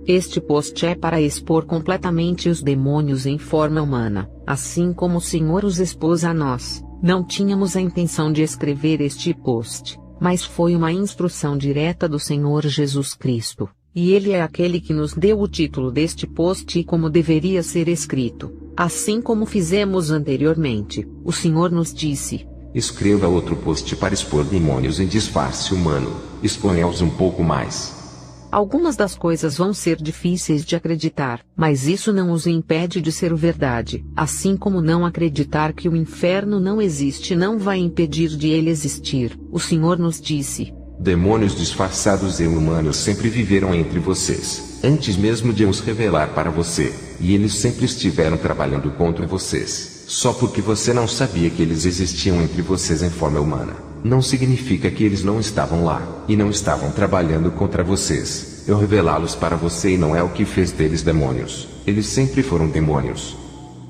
Este post é para expor completamente os demônios em forma humana, assim como o Senhor os expôs a nós. Não tínhamos a intenção de escrever este post, mas foi uma instrução direta do Senhor Jesus Cristo, e Ele é aquele que nos deu o título deste post e como deveria ser escrito. Assim como fizemos anteriormente, o Senhor nos disse: escreva outro post para expor demônios em disfarce humano, exponha-os um pouco mais. Algumas das coisas vão ser difíceis de acreditar, mas isso não os impede de ser verdade. Assim como não acreditar que o inferno não existe não vai impedir de ele existir. O Senhor nos disse: demônios disfarçados e humanos sempre viveram entre vocês, antes mesmo de os revelar para você, e eles sempre estiveram trabalhando contra vocês, só porque você não sabia que eles existiam entre vocês em forma humana. Não significa que eles não estavam lá, e não estavam trabalhando contra vocês. Eu revelá-los para você e não é o que fez deles demônios. Eles sempre foram demônios.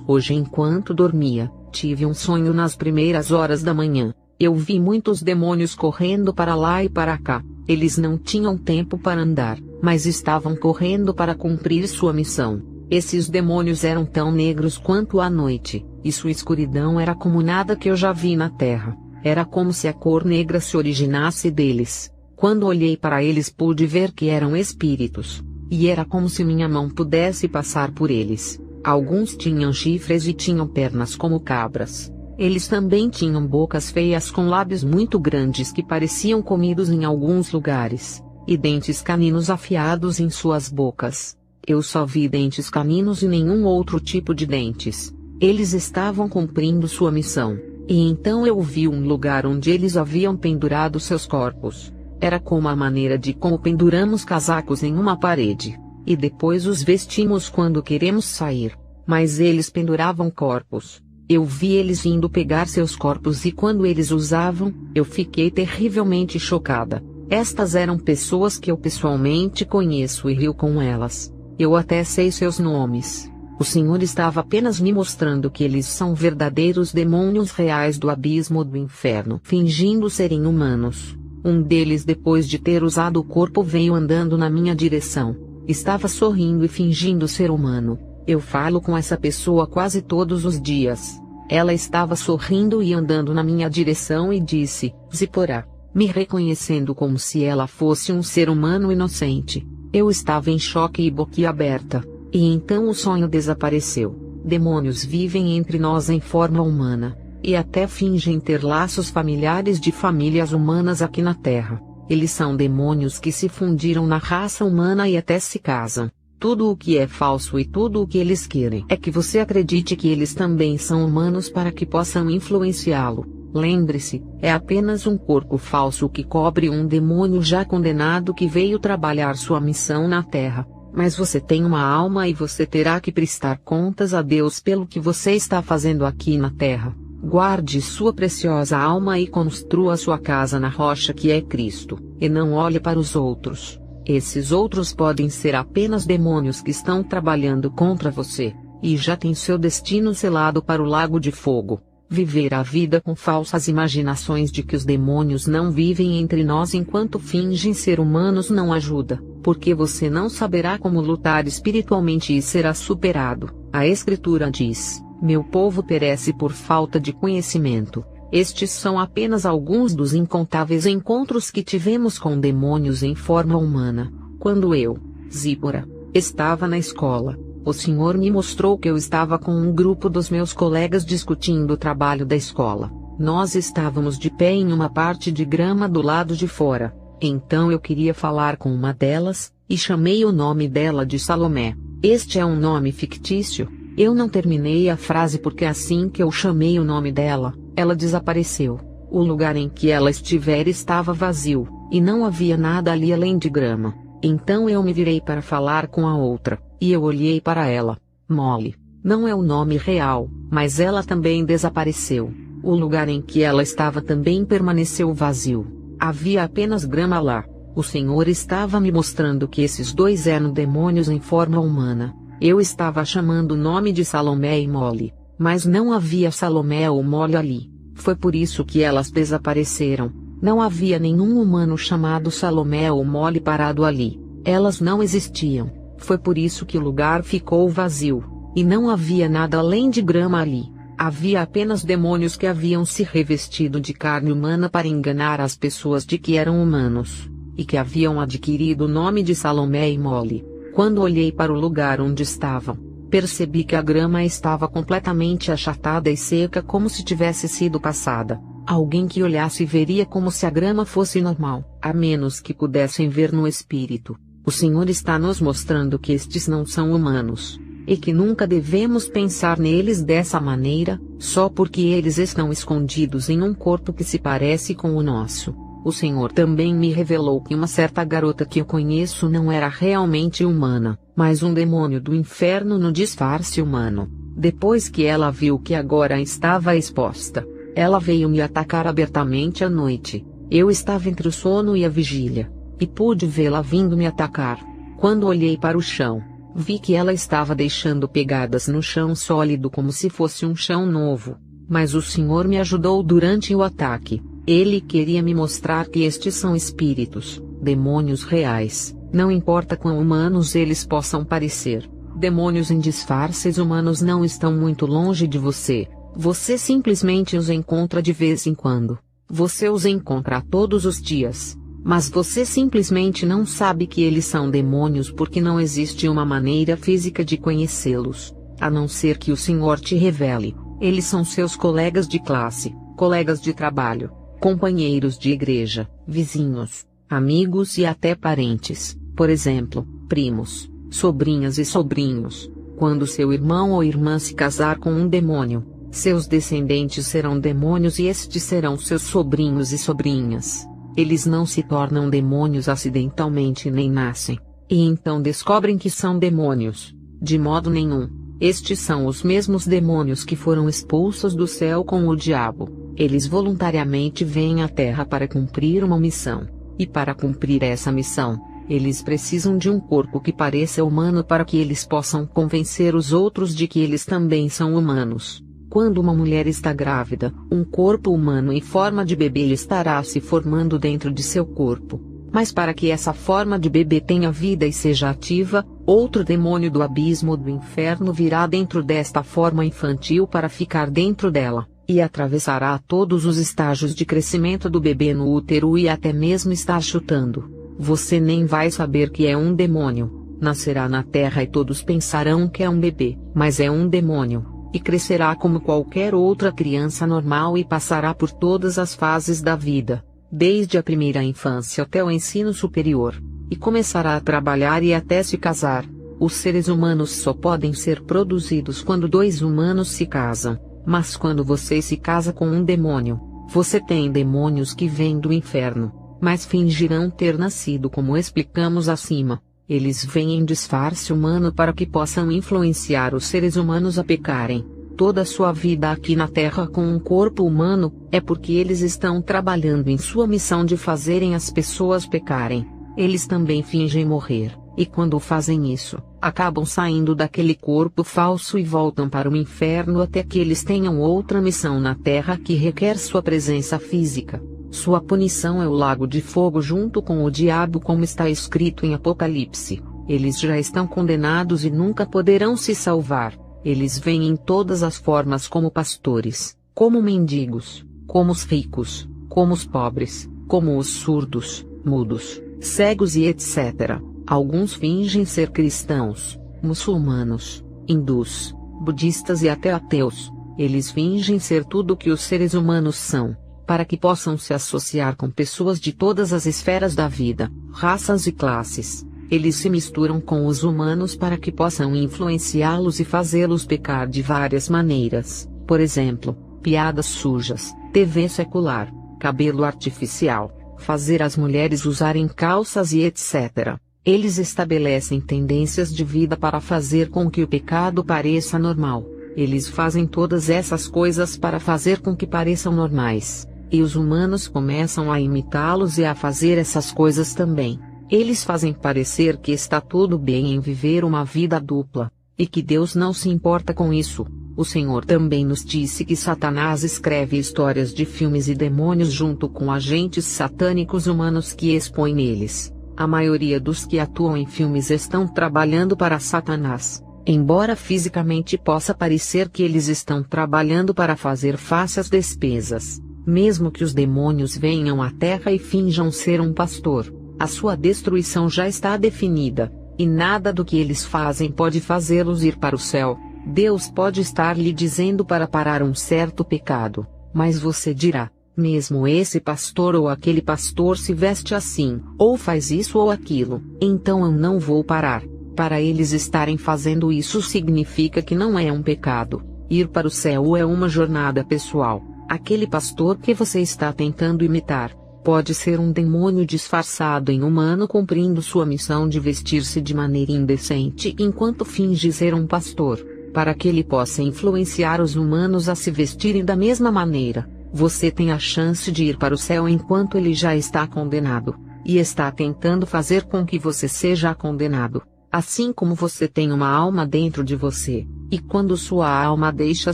Hoje, enquanto dormia, tive um sonho nas primeiras horas da manhã. Eu vi muitos demônios correndo para lá e para cá. Eles não tinham tempo para andar, mas estavam correndo para cumprir sua missão. Esses demônios eram tão negros quanto a noite, e sua escuridão era como nada que eu já vi na terra. Era como se a cor negra se originasse deles. Quando olhei para eles pude ver que eram espíritos. E era como se minha mão pudesse passar por eles. Alguns tinham chifres e tinham pernas como cabras. Eles também tinham bocas feias com lábios muito grandes que pareciam comidos em alguns lugares. E dentes caninos afiados em suas bocas. Eu só vi dentes caninos e nenhum outro tipo de dentes. Eles estavam cumprindo sua missão. E então eu vi um lugar onde eles haviam pendurado seus corpos. Era como a maneira de como penduramos casacos em uma parede. E depois os vestimos quando queremos sair. Mas eles penduravam corpos. Eu vi eles indo pegar seus corpos e quando eles usavam, eu fiquei terrivelmente chocada. Estas eram pessoas que eu pessoalmente conheço e rio com elas. Eu até sei seus nomes. O Senhor estava apenas me mostrando que eles são verdadeiros demônios reais do abismo do inferno, fingindo serem humanos. Um deles, depois de ter usado o corpo, veio andando na minha direção. Estava sorrindo e fingindo ser humano. Eu falo com essa pessoa quase todos os dias. Ela estava sorrindo e andando na minha direção e disse: Zipporah, me reconhecendo como se ela fosse um ser humano inocente. Eu estava em choque e boquiaberta. E então o sonho desapareceu. Demônios vivem entre nós em forma humana, e até fingem ter laços familiares de famílias humanas aqui na Terra. Eles são demônios que se fundiram na raça humana e até se casam. Tudo o que é falso e tudo o que eles querem é que você acredite que eles também são humanos para que possam influenciá-lo. Lembre-se, é apenas um corpo falso que cobre um demônio já condenado que veio trabalhar sua missão na Terra. Mas você tem uma alma e você terá que prestar contas a Deus pelo que você está fazendo aqui na Terra. Guarde sua preciosa alma e construa sua casa na rocha que é Cristo, e não olhe para os outros. Esses outros podem ser apenas demônios que estão trabalhando contra você, e já tem seu destino selado para o lago de fogo. Viver a vida com falsas imaginações de que os demônios não vivem entre nós enquanto fingem ser humanos não ajuda, porque você não saberá como lutar espiritualmente e será superado. A Escritura diz: meu povo perece por falta de conhecimento. Estes são apenas alguns dos incontáveis encontros que tivemos com demônios em forma humana. Quando eu, Zipporah, estava na escola, o Senhor me mostrou que eu estava com um grupo dos meus colegas discutindo o trabalho da escola. Nós estávamos de pé em uma parte de grama do lado de fora. Então eu queria falar com uma delas, e chamei o nome dela de Salomé. Este é um nome fictício. Eu não terminei a frase porque assim que eu chamei o nome dela, ela desapareceu. O lugar em que ela estivera estava vazio, e não havia nada ali além de grama. Então eu me virei para falar com a outra, e eu olhei para ela. Molly. Não é o nome real, mas ela também desapareceu. O lugar em que ela estava também permaneceu vazio. Havia apenas grama lá. O Senhor estava me mostrando que esses dois eram demônios em forma humana. Eu estava chamando o nome de Salomé e Molly, mas não havia Salomé ou Molly ali. Foi por isso que elas desapareceram. Não havia nenhum humano chamado Salomé ou Molly parado ali. Elas não existiam. Foi por isso que o lugar ficou vazio, e não havia nada além de grama ali. Havia apenas demônios que haviam se revestido de carne humana para enganar as pessoas de que eram humanos, e que haviam adquirido o nome de Salomé e Mole. Quando olhei para o lugar onde estavam, percebi que a grama estava completamente achatada e seca, como se tivesse sido passada. Alguém que olhasse veria como se a grama fosse normal, a menos que pudessem ver no espírito. O Senhor está nos mostrando que estes não são humanos, e que nunca devemos pensar neles dessa maneira, só porque eles estão escondidos em um corpo que se parece com o nosso. O Senhor também me revelou que uma certa garota que eu conheço não era realmente humana, mas um demônio do inferno no disfarce humano. Depois que ela viu que agora estava exposta, ela veio me atacar abertamente à noite. Eu estava entre o sono e a vigília, e pude vê-la vindo me atacar. Quando olhei para o chão, vi que ela estava deixando pegadas no chão sólido como se fosse um chão novo. Mas o Senhor me ajudou durante o ataque. Ele queria me mostrar que estes são espíritos, demônios reais, não importa quão humanos eles possam parecer. Demônios em disfarces humanos não estão muito longe de você. Você simplesmente os encontra de vez em quando. Você os encontra todos os dias. Mas você simplesmente não sabe que eles são demônios porque não existe uma maneira física de conhecê-los, a não ser que o Senhor te revele. Eles são seus colegas de classe, colegas de trabalho, companheiros de igreja, vizinhos, amigos e até parentes, por exemplo, primos, sobrinhas e sobrinhos. Quando seu irmão ou irmã se casar com um demônio, seus descendentes serão demônios e estes serão seus sobrinhos e sobrinhas. Eles não se tornam demônios acidentalmente nem nascem, e então descobrem que são demônios. De modo nenhum. Estes são os mesmos demônios que foram expulsos do céu com o diabo. Eles voluntariamente vêm à Terra para cumprir uma missão. E para cumprir essa missão, eles precisam de um corpo que pareça humano para que eles possam convencer os outros de que eles também são humanos. Quando uma mulher está grávida, um corpo humano em forma de bebê estará se formando dentro de seu corpo. Mas para que essa forma de bebê tenha vida e seja ativa, outro demônio do abismo do inferno virá dentro desta forma infantil para ficar dentro dela, e atravessará todos os estágios de crescimento do bebê no útero e até mesmo estar chutando. Você nem vai saber que é um demônio. Nascerá na terra e todos pensarão que é um bebê, mas é um demônio. E crescerá como qualquer outra criança normal e passará por todas as fases da vida, desde a primeira infância até o ensino superior, e começará a trabalhar e até se casar. Os seres humanos só podem ser produzidos quando dois humanos se casam, mas quando você se casa com um demônio, você tem demônios que vêm do inferno, mas fingirão ter nascido como explicamos acima. Eles vêm em disfarce humano para que possam influenciar os seres humanos a pecarem. Toda a sua vida aqui na Terra com um corpo humano, é porque eles estão trabalhando em sua missão de fazerem as pessoas pecarem. Eles também fingem morrer, e quando fazem isso, acabam saindo daquele corpo falso e voltam para o inferno até que eles tenham outra missão na Terra que requer sua presença física. Sua punição é o lago de fogo junto com o diabo, como está escrito em Apocalipse. Eles já estão condenados e nunca poderão se salvar. Eles vêm em todas as formas, como pastores, como mendigos, como os ricos, como os pobres, como os surdos, mudos, cegos e etc. Alguns fingem ser cristãos, muçulmanos, hindus, budistas e até ateus. Eles fingem ser tudo o que os seres humanos são, para que possam se associar com pessoas de todas as esferas da vida, raças e classes. Eles se misturam com os humanos para que possam influenciá-los e fazê-los pecar de várias maneiras, por exemplo, piadas sujas, TV secular, cabelo artificial, fazer as mulheres usarem calças e etc. Eles estabelecem tendências de vida para fazer com que o pecado pareça normal. Eles fazem todas essas coisas para fazer com que pareçam normais. E os humanos começam a imitá-los e a fazer essas coisas também. Eles fazem parecer que está tudo bem em viver uma vida dupla, e que Deus não se importa com isso. O Senhor também nos disse que Satanás escreve histórias de filmes e demônios junto com agentes satânicos humanos que expõem eles. A maioria dos que atuam em filmes estão trabalhando para Satanás, embora fisicamente possa parecer que eles estão trabalhando para fazer face às despesas. Mesmo que os demônios venham à Terra e finjam ser um pastor, a sua destruição já está definida, e nada do que eles fazem pode fazê-los ir para o céu. Deus pode estar lhe dizendo para parar um certo pecado, mas você dirá: mesmo esse pastor ou aquele pastor se veste assim, ou faz isso ou aquilo, então eu não vou parar. Para eles estarem fazendo isso significa que não é um pecado. Ir para o céu é uma jornada pessoal. Aquele pastor que você está tentando imitar pode ser um demônio disfarçado em humano cumprindo sua missão de vestir-se de maneira indecente enquanto finge ser um pastor, para que ele possa influenciar os humanos a se vestirem da mesma maneira. Você tem a chance de ir para o céu enquanto ele já está condenado, e está tentando fazer com que você seja condenado. Assim como você tem uma alma dentro de você, e quando sua alma deixa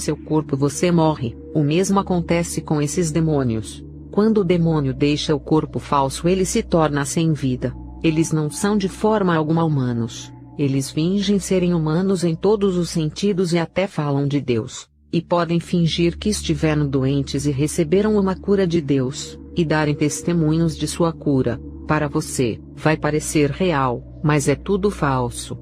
seu corpo você morre, o mesmo acontece com esses demônios. Quando o demônio deixa o corpo falso ele se torna sem vida. Eles não são de forma alguma humanos. Eles fingem serem humanos em todos os sentidos e até falam de Deus. E podem fingir que estiveram doentes e receberam uma cura de Deus, e darem testemunhos de sua cura. Para você, vai parecer real, mas é tudo falso.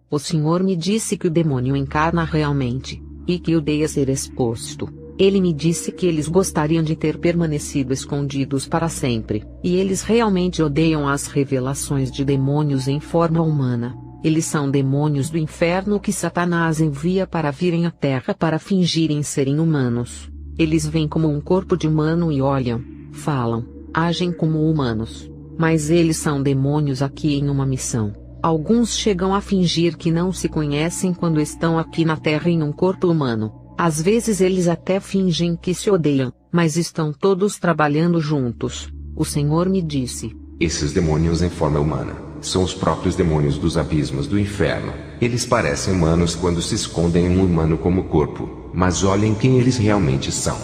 O Senhor me disse que o demônio encarna realmente, e que odeia ser exposto. Ele me disse que eles gostariam de ter permanecido escondidos para sempre, e eles realmente odeiam as revelações de demônios em forma humana. Eles são demônios do inferno que Satanás envia para virem à Terra para fingirem serem humanos. Eles vêm como um corpo de humano e olham, falam, agem como humanos. Mas eles são demônios aqui em uma missão. Alguns chegam a fingir que não se conhecem quando estão aqui na Terra em um corpo humano. Às vezes eles até fingem que se odeiam, mas estão todos trabalhando juntos. O Senhor me disse: esses demônios em forma humana são os próprios demônios dos abismos do inferno. Eles parecem humanos quando se escondem em um humano como corpo, mas olhem quem eles realmente são.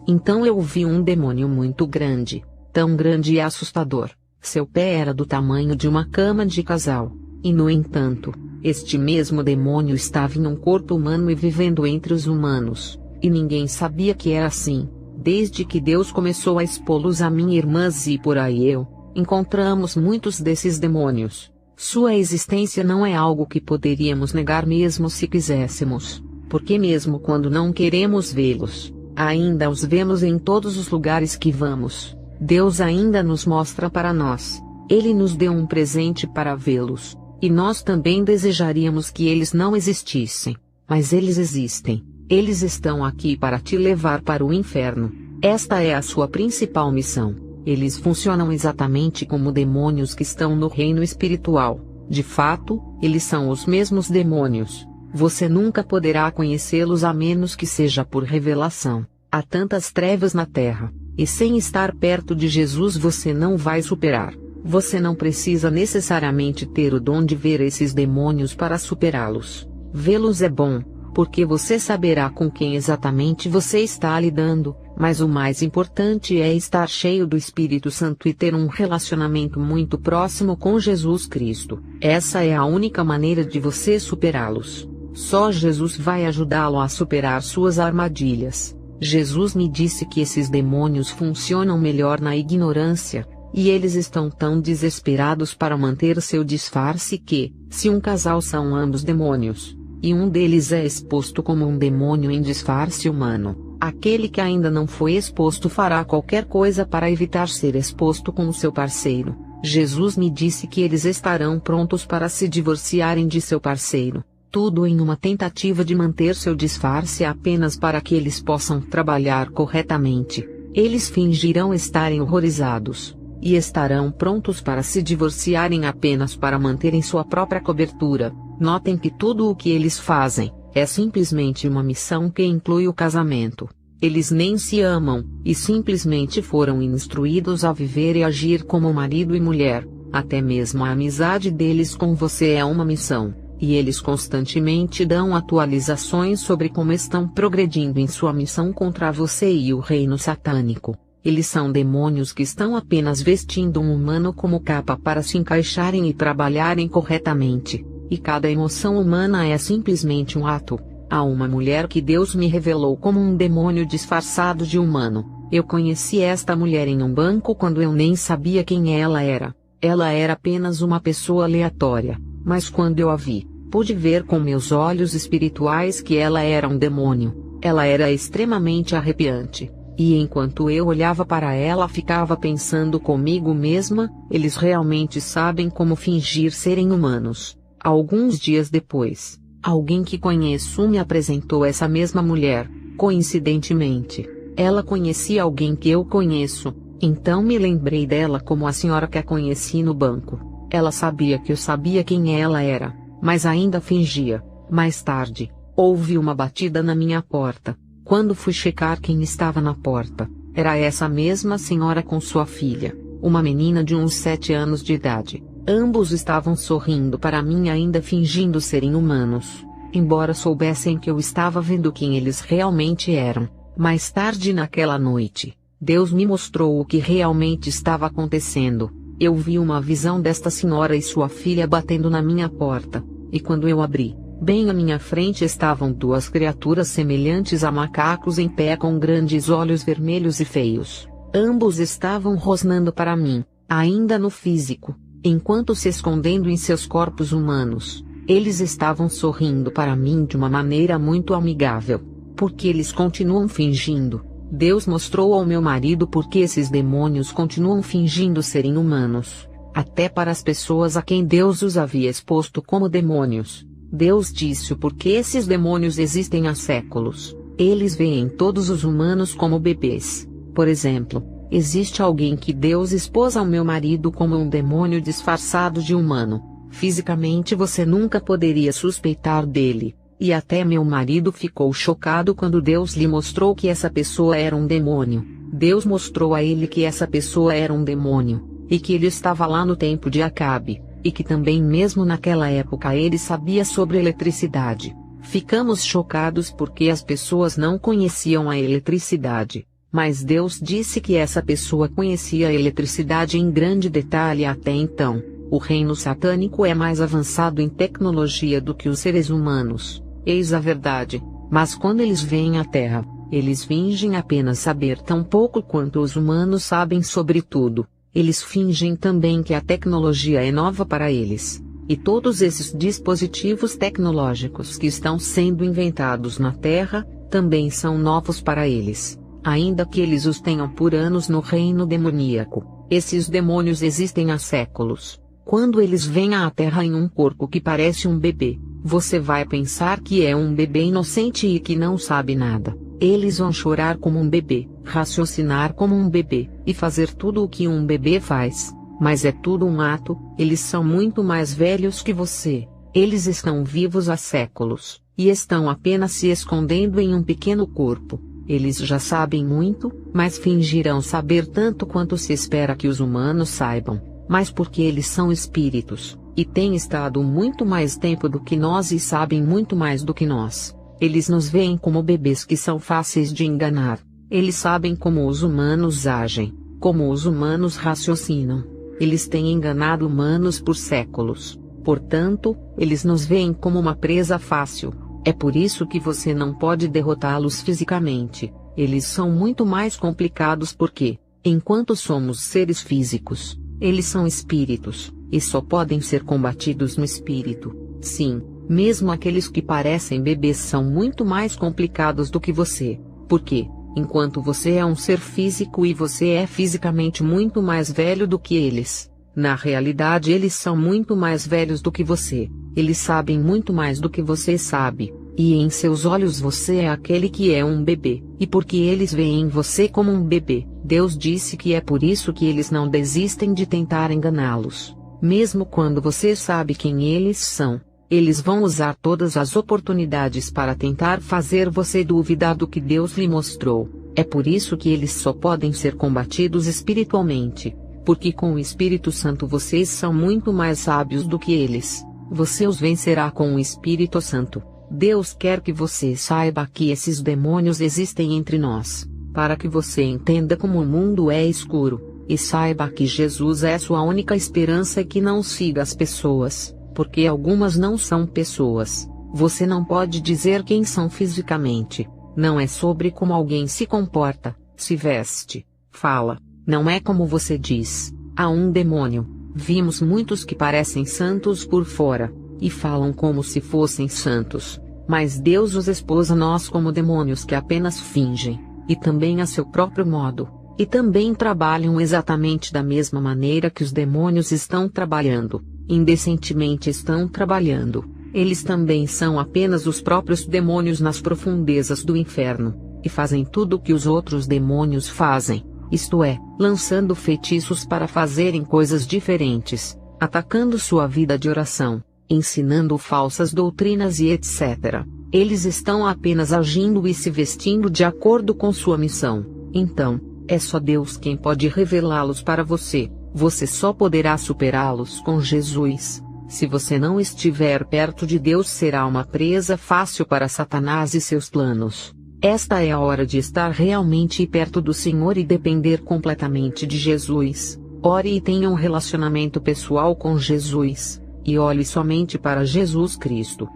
Então eu vi um demônio muito grande, tão grande e assustador. Seu pé era do tamanho de uma cama de casal. E no entanto, este mesmo demônio estava em um corpo humano e vivendo entre os humanos. E ninguém sabia que era assim, desde que Deus começou a expô-los a mim, irmãs, e por aí encontramos muitos desses demônios. Sua existência não é algo que poderíamos negar mesmo se quiséssemos, porque mesmo quando não queremos vê-los, ainda os vemos em todos os lugares que vamos. Deus ainda nos mostra para nós. Ele nos deu um presente para vê-los, e nós também desejaríamos que eles não existissem, mas eles existem. Eles estão aqui para te levar para o inferno. Esta é a sua principal missão. Eles funcionam exatamente como demônios que estão no reino espiritual. De fato, eles são os mesmos demônios. Você nunca poderá conhecê-los a menos que seja por revelação. Há tantas trevas na terra, e sem estar perto de Jesus você não vai superar. Você não precisa necessariamente ter o dom de ver esses demônios para superá-los. Vê-los é bom, porque você saberá com quem exatamente você está lidando, mas o mais importante é estar cheio do Espírito Santo e ter um relacionamento muito próximo com Jesus Cristo. Essa é a única maneira de você superá-los. Só Jesus vai ajudá-lo a superar suas armadilhas. Jesus me disse que esses demônios funcionam melhor na ignorância, e eles estão tão desesperados para manter seu disfarce que, se um casal são ambos demônios, e um deles é exposto como um demônio em disfarce humano, aquele que ainda não foi exposto fará qualquer coisa para evitar ser exposto com o seu parceiro. Jesus me disse que eles estarão prontos para se divorciarem de seu parceiro, tudo em uma tentativa de manter seu disfarce apenas para que eles possam trabalhar corretamente. Eles fingirão estarem horrorizados, e estarão prontos para se divorciarem apenas para manterem sua própria cobertura. Notem que tudo o que eles fazem é simplesmente uma missão que inclui o casamento. Eles nem se amam, e simplesmente foram instruídos a viver e agir como marido e mulher. Até mesmo a amizade deles com você é uma missão. e eles constantemente dão atualizações sobre como estão progredindo em sua missão contra você e o reino satânico. Eles são demônios que estão apenas vestindo um humano como capa para se encaixarem e trabalharem corretamente, e cada emoção humana é simplesmente um ato. Há uma mulher que Deus me revelou como um demônio disfarçado de humano. Eu conheci esta mulher em um banco quando eu nem sabia quem ela era. Ela era apenas uma pessoa aleatória, mas quando eu a vi, pude ver com meus olhos espirituais que ela era um demônio. Ela era extremamente arrepiante, e enquanto eu olhava para ela ficava pensando comigo mesma, eles realmente sabem como fingir serem humanos. Alguns dias depois, alguém que conheço me apresentou essa mesma mulher. Coincidentemente, ela conhecia alguém que eu conheço, então me lembrei dela como a senhora que a conheci no banco. Ela sabia que eu sabia quem ela era, mas ainda fingia. Mais tarde, houve uma batida na minha porta. Quando fui checar quem estava na porta, era essa mesma senhora com sua filha, uma menina de uns 7 anos de idade. Ambos estavam sorrindo para mim ainda fingindo serem humanos, embora soubessem que eu estava vendo quem eles realmente eram. Mais tarde naquela noite, Deus me mostrou o que realmente estava acontecendo. Eu vi uma visão desta senhora e sua filha batendo na minha porta, e quando eu abri, bem à minha frente estavam 2 criaturas semelhantes a macacos em pé com grandes olhos vermelhos e feios. Ambos estavam rosnando para mim, ainda no físico, enquanto se escondendo em seus corpos humanos. Eles estavam sorrindo para mim de uma maneira muito amigável. Porque eles continuam fingindo. Deus mostrou ao meu marido porque esses demônios continuam fingindo serem humanos, até para as pessoas a quem Deus os havia exposto como demônios. Deus disse o porquê esses demônios existem há séculos. Eles veem todos os humanos como bebês. Por exemplo, existe alguém que Deus expôs ao meu marido como um demônio disfarçado de humano. Fisicamente você nunca poderia suspeitar dele. E até meu marido ficou chocado quando Deus lhe mostrou que essa pessoa era um demônio. Deus mostrou a ele que essa pessoa era um demônio, e que ele estava lá no tempo de Acabe, e que também mesmo naquela época ele sabia sobre eletricidade. Ficamos chocados porque as pessoas não conheciam a eletricidade, mas Deus disse que essa pessoa conhecia a eletricidade em grande detalhe até então. O reino satânico é mais avançado em tecnologia do que os seres humanos. Eis a verdade, mas quando eles vêm à Terra, eles fingem apenas saber tão pouco quanto os humanos sabem sobre tudo. Eles fingem também que a tecnologia é nova para eles, e todos esses dispositivos tecnológicos que estão sendo inventados na Terra, também são novos para eles, ainda que eles os tenham por anos no reino demoníaco. Esses demônios existem há séculos. Quando eles vêm à Terra em um corpo que parece um bebê, você vai pensar que é um bebê inocente e que não sabe nada. Eles vão chorar como um bebê, raciocinar como um bebê, e fazer tudo o que um bebê faz. Mas é tudo um ato. Eles são muito mais velhos que você. Eles estão vivos há séculos, e estão apenas se escondendo em um pequeno corpo. Eles já sabem muito, mas fingirão saber tanto quanto se espera que os humanos saibam. Mas porque eles são espíritos, e têm estado muito mais tempo do que nós e sabem muito mais do que nós, eles nos veem como bebês que são fáceis de enganar. Eles sabem como os humanos agem, como os humanos raciocinam. Eles têm enganado humanos por séculos. Portanto, eles nos veem como uma presa fácil. É por isso que você não pode derrotá-los fisicamente. Eles são muito mais complicados porque, enquanto somos seres físicos, eles são espíritos, e só podem ser combatidos no espírito. Sim, mesmo aqueles que parecem bebês são muito mais complicados do que você. Porque, enquanto você é um ser físico e você é fisicamente muito mais velho do que eles, na realidade eles são muito mais velhos do que você. Eles sabem muito mais do que você sabe, e em seus olhos você é aquele que é um bebê, e porque eles veem você como um bebê, Deus disse que é por isso que eles não desistem de tentar enganá-los. Mesmo quando você sabe quem eles são, eles vão usar todas as oportunidades para tentar fazer você duvidar do que Deus lhe mostrou. É por isso que eles só podem ser combatidos espiritualmente, porque com o Espírito Santo vocês são muito mais sábios do que eles. Você os vencerá com o Espírito Santo. Deus quer que você saiba que esses demônios existem entre nós, para que você entenda como o mundo é escuro, e saiba que Jesus é sua única esperança e que não siga as pessoas, porque algumas não são pessoas. Você não pode dizer quem são fisicamente. Não é sobre como alguém se comporta, se veste, fala. Não é como você diz. Há um demônio. Vimos muitos que parecem santos por fora, e falam como se fossem santos, mas Deus os expôs a nós como demônios que apenas fingem, e também a seu próprio modo, e também trabalham exatamente da mesma maneira que os demônios estão trabalhando, indecentemente estão trabalhando. Eles também são apenas os próprios demônios nas profundezas do inferno, e fazem tudo o que os outros demônios fazem, isto é, lançando feitiços para fazerem coisas diferentes, atacando sua vida de oração, ensinando falsas doutrinas e etc. Eles estão apenas agindo e se vestindo de acordo com sua missão. Então, é só Deus quem pode revelá-los para você. Você só poderá superá-los com Jesus. Se você não estiver perto de Deus, será uma presa fácil para Satanás e seus planos. Esta é a hora de estar realmente perto do Senhor e depender completamente de Jesus. Ore e tenha um relacionamento pessoal com Jesus. E olhe somente para Jesus Cristo.